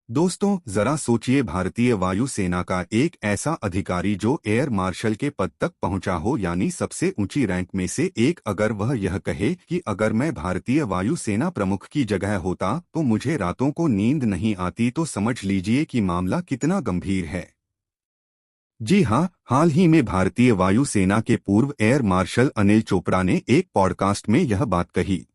दोस्तों, जरा सोचिए, भारतीय वायुसेना का एक ऐसा अधिकारी जो एयर मार्शल के पद तक पहुंचा हो, यानी सबसे ऊंची रैंक में से एक, अगर वह यह कहे कि अगर मैं भारतीय वायुसेना प्रमुख की जगह होता तो मुझे रातों को नींद नहीं आती, तो समझ लीजिए कि मामला कितना गंभीर है। जी हाँ, हाल ही में भारतीय वायुसेना के पूर्व एयर मार्शल अनिल चोपड़ा ने एक पॉडकास्ट में यह बात कही।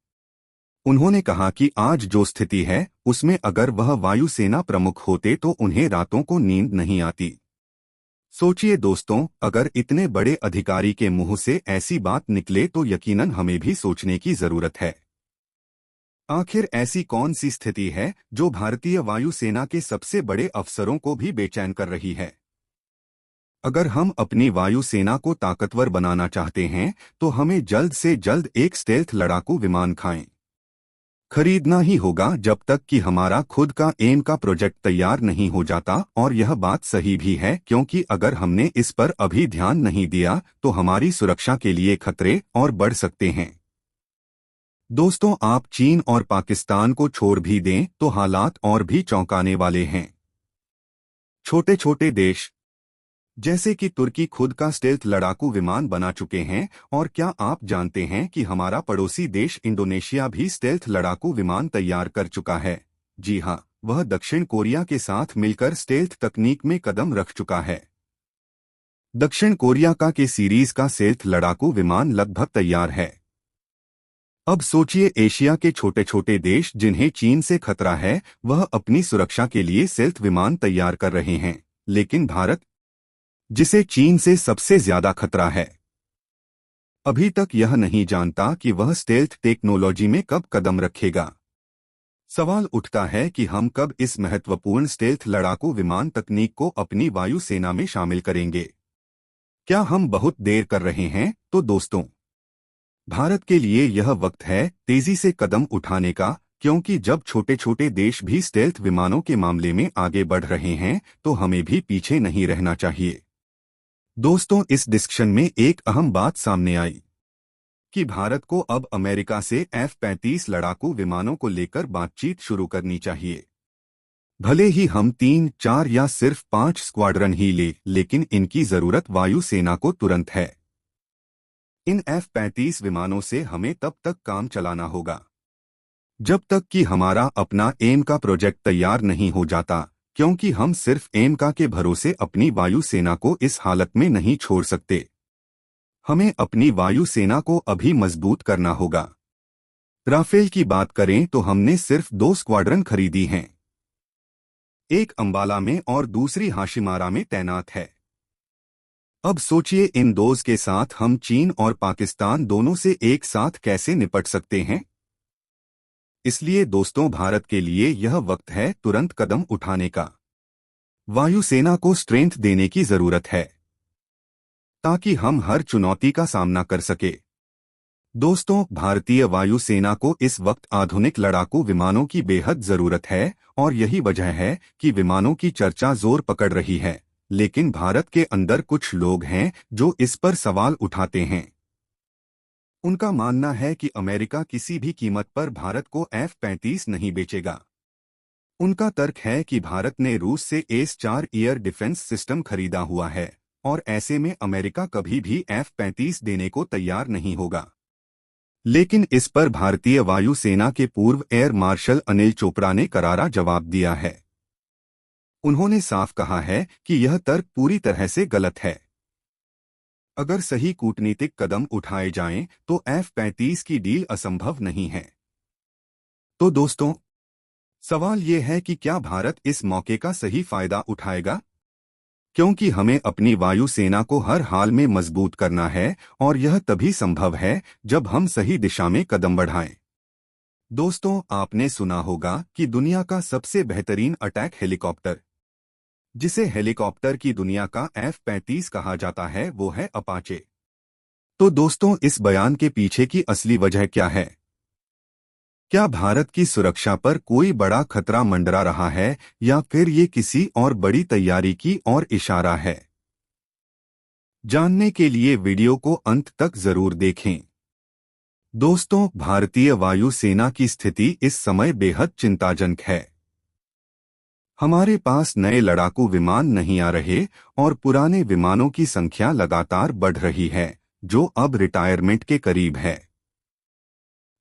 उन्होंने कहा कि आज जो स्थिति है उसमें अगर वह वायुसेना प्रमुख होते तो उन्हें रातों को नींद नहीं आती। सोचिए दोस्तों, अगर इतने बड़े अधिकारी के मुंह से ऐसी बात निकले तो यकीनन हमें भी सोचने की जरूरत है। आखिर ऐसी कौन सी स्थिति है जो भारतीय वायुसेना के सबसे बड़े अफसरों को भी बेचैन कर रही है? अगर हम अपनी वायुसेना को ताकतवर बनाना चाहते हैं तो हमें जल्द से जल्द एक स्टेल्थ लड़ाकू विमान खरीदना ही होगा, जब तक कि हमारा खुद का एम का प्रोजेक्ट तैयार नहीं हो जाता। और यह बात सही भी है, क्योंकि अगर हमने इस पर अभी ध्यान नहीं दिया तो हमारी सुरक्षा के लिए खतरे और बढ़ सकते हैं। दोस्तों, आप चीन और पाकिस्तान को छोड़ भी दें तो हालात और भी चौंकाने वाले हैं। छोटे छोटे देश जैसे कि तुर्की खुद का स्टेल्थ लड़ाकू विमान बना चुके हैं। और क्या आप जानते हैं कि हमारा पड़ोसी देश इंडोनेशिया भी स्टेल्थ लड़ाकू विमान तैयार कर चुका है? जी हाँ, वह दक्षिण कोरिया के साथ मिलकर स्टेल्थ तकनीक में कदम रख चुका है। दक्षिण कोरिया का के सीरीज का स्टेल्थ लड़ाकू विमान लगभग तैयार है। अब सोचिए, एशिया के छोटे छोटे देश जिन्हें चीन से खतरा है, वह अपनी सुरक्षा के लिए स्टेल्थ विमान तैयार कर रहे हैं। लेकिन भारत, जिसे चीन से सबसे ज्यादा खतरा है, अभी तक यह नहीं जानता कि वह स्टेल्थ टेक्नोलॉजी में कब कदम रखेगा। सवाल उठता है कि हम कब इस महत्वपूर्ण स्टेल्थ लड़ाकू विमान तकनीक को अपनी वायुसेना में शामिल करेंगे। क्या हम बहुत देर कर रहे हैं? तो दोस्तों, भारत के लिए यह वक्त है तेजी से कदम उठाने का, क्योंकि जब छोटे छोटे देश भी स्टेल्थ विमानों के मामले में आगे बढ़ रहे हैं तो हमें भी पीछे नहीं रहना चाहिए। दोस्तों, इस डिस्कशन में एक अहम बात सामने आई कि भारत को अब अमेरिका से F-35 लड़ाकू विमानों को लेकर बातचीत शुरू करनी चाहिए। भले ही हम 3, 4 या सिर्फ 5 स्क्वाड्रन ही ले, लेकिन इनकी जरूरत वायुसेना को तुरंत है। इन F-35 विमानों से हमें तब तक काम चलाना होगा जब तक कि हमारा अपना एम का प्रोजेक्ट तैयार नहीं हो जाता, क्योंकि हम सिर्फ एम का के भरोसे अपनी वायुसेना को इस हालत में नहीं छोड़ सकते। हमें अपनी वायुसेना को अभी मजबूत करना होगा। राफेल की बात करें तो हमने सिर्फ 2 स्क्वाड्रन खरीदी हैं। एक अंबाला में और दूसरी हाशिमारा में तैनात है। अब सोचिए, इन दोज के साथ हम चीन और पाकिस्तान दोनों से एक साथ कैसे निपट सकते हैं। इसलिए दोस्तों, भारत के लिए यह वक्त है तुरंत कदम उठाने का। वायुसेना को स्ट्रेंथ देने की जरूरत है ताकि हम हर चुनौती का सामना कर सके। दोस्तों, भारतीय वायुसेना को इस वक्त आधुनिक लड़ाकू विमानों की बेहद जरूरत है, और यही वजह है कि विमानों की चर्चा जोर पकड़ रही है। लेकिन भारत के अंदर कुछ लोग हैं जो इस पर सवाल उठाते हैं। उनका मानना है कि अमेरिका किसी भी कीमत पर भारत को F-35 नहीं बेचेगा। उनका तर्क है कि भारत ने रूस से S-4 एयर डिफेंस सिस्टम खरीदा हुआ है, और ऐसे में अमेरिका कभी भी F-35 देने को तैयार नहीं होगा। लेकिन इस पर भारतीय वायुसेना के पूर्व एयर मार्शल अनिल चोपड़ा ने करारा जवाब दिया है। उन्होंने साफ कहा है कि यह तर्क पूरी तरह से गलत है। अगर सही कूटनीतिक कदम उठाए जाएं तो F-35 की डील असंभव नहीं है। तो दोस्तों, सवाल ये है कि क्या भारत इस मौके का सही फायदा उठाएगा? क्योंकि हमें अपनी वायुसेना को हर हाल में मजबूत करना है, और यह तभी संभव है जब हम सही दिशा में कदम बढ़ाएं। दोस्तों, आपने सुना होगा कि दुनिया का सबसे बेहतरीन अटैक हेलीकॉप्टर, जिसे हेलीकॉप्टर की दुनिया का F-35 कहा जाता है, वो है अपाचे। तो दोस्तों, इस बयान के पीछे की असली वजह क्या है? क्या भारत की सुरक्षा पर कोई बड़ा खतरा मंडरा रहा है, या फिर ये किसी और बड़ी तैयारी की ओर इशारा है? जानने के लिए वीडियो को अंत तक जरूर देखें। दोस्तों, भारतीय वायुसेना की स्थिति इस समय बेहद चिंताजनक है। हमारे पास नए लड़ाकू विमान नहीं आ रहे और पुराने विमानों की संख्या लगातार बढ़ रही है, जो अब रिटायरमेंट के करीब है।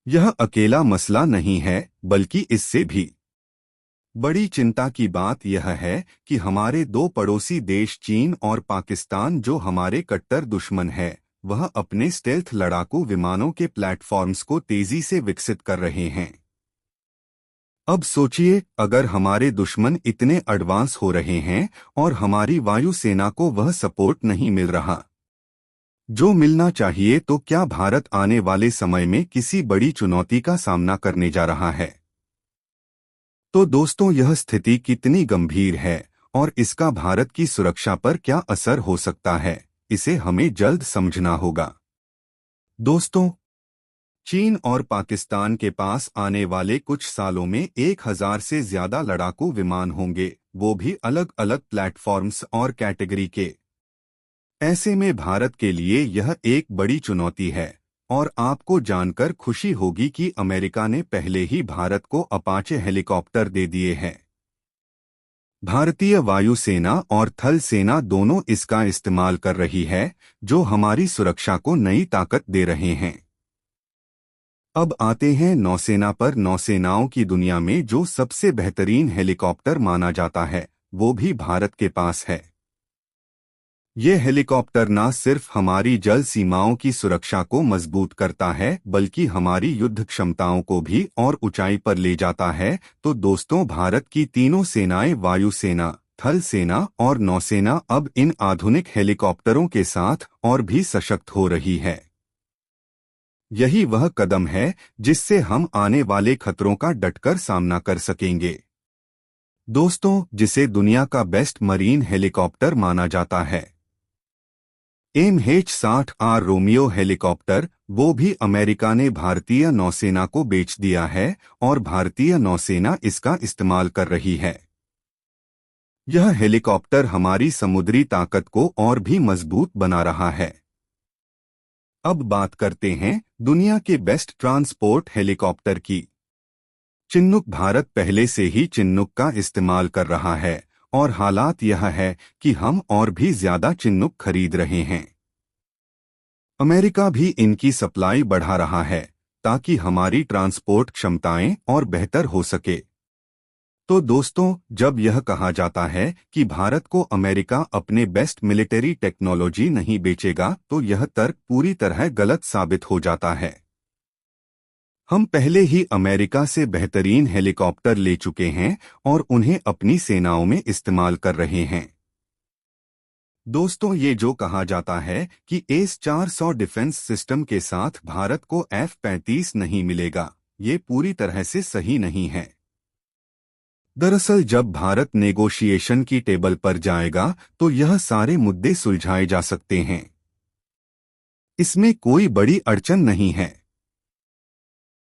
यह अकेला मसला नहीं है, बल्कि इससे भी बड़ी चिंता की बात यह है कि हमारे दो पड़ोसी देश चीन और पाकिस्तान, जो हमारे कट्टर दुश्मन है, वह अपने स्टेल्थ लड़ाकू विमानों के प्लेटफॉर्म्स को तेजी से विकसित कर रहे हैं। अब सोचिए, अगर हमारे दुश्मन इतने एडवांस हो रहे हैं और हमारी वायुसेना को वह सपोर्ट नहीं मिल रहा जो मिलना चाहिए, तो क्या भारत आने वाले समय में किसी बड़ी चुनौती का सामना करने जा रहा है? तो दोस्तों, यह स्थिति कितनी गंभीर है और इसका भारत की सुरक्षा पर क्या असर हो सकता है, इसे हमें जल्द समझना होगा। दोस्तों, चीन और पाकिस्तान के पास आने वाले कुछ सालों में 1000 से ज्यादा लड़ाकू विमान होंगे, वो भी अलग अलग प्लेटफॉर्म्स और कैटेगरी के। ऐसे में भारत के लिए यह एक बड़ी चुनौती है और आपको जानकर खुशी होगी कि अमेरिका ने पहले ही भारत को अपाचे हेलीकॉप्टर दे दिए हैं। भारतीय वायुसेना और थल सेना दोनों इसका इस्तेमाल कर रही है, जो हमारी सुरक्षा को नई ताकत दे रहे हैं। अब आते हैं नौसेना पर। नौसेनाओं की दुनिया में जो सबसे बेहतरीन हेलीकॉप्टर माना जाता है, वो भी भारत के पास है। ये हेलीकॉप्टर न सिर्फ हमारी जल सीमाओं की सुरक्षा को मजबूत करता है, बल्कि हमारी युद्ध क्षमताओं को भी और ऊंचाई पर ले जाता है। तो दोस्तों, भारत की तीनों सेनाएं, वायुसेना, थल सेना और नौसेना, अब इन आधुनिक हेलीकॉप्टरों के साथ और भी सशक्त हो रही है। यही वह कदम है जिससे हम आने वाले खतरों का डटकर सामना कर सकेंगे। दोस्तों, जिसे दुनिया का बेस्ट मरीन हेलीकॉप्टर माना जाता है, MH-60R रोमियो हेलीकॉप्टर, वो भी अमेरिका ने भारतीय नौसेना को बेच दिया है और भारतीय नौसेना इसका इस्तेमाल कर रही है। यह हेलीकॉप्टर हमारी समुद्री ताकत को और भी मजबूत बना रहा है। अब बात करते हैं दुनिया के बेस्ट ट्रांसपोर्ट हेलीकॉप्टर की। चिन्नुक। भारत पहले से ही चिन्नुक का इस्तेमाल कर रहा है और हालात यह है कि हम और भी ज्यादा चिन्नुक खरीद रहे हैं। अमेरिका भी इनकी सप्लाई बढ़ा रहा है ताकि हमारी ट्रांसपोर्ट क्षमताएं और बेहतर हो सके। तो दोस्तों, जब यह कहा जाता है कि भारत को अमेरिका अपने बेस्ट मिलिट्री टेक्नोलॉजी नहीं बेचेगा, तो यह तर्क पूरी तरह गलत साबित हो जाता है। हम पहले ही अमेरिका से बेहतरीन हेलीकॉप्टर ले चुके हैं और उन्हें अपनी सेनाओं में इस्तेमाल कर रहे हैं। दोस्तों, ये जो कहा जाता है कि S-400 डिफेंस सिस्टम के साथ भारत को F-35 नहीं मिलेगा, ये पूरी तरह से सही नहीं है। दरअसल जब भारत नेगोशिएशन की टेबल पर जाएगा, तो यह सारे मुद्दे सुलझाए जा सकते हैं। इसमें कोई बड़ी अड़चन नहीं है।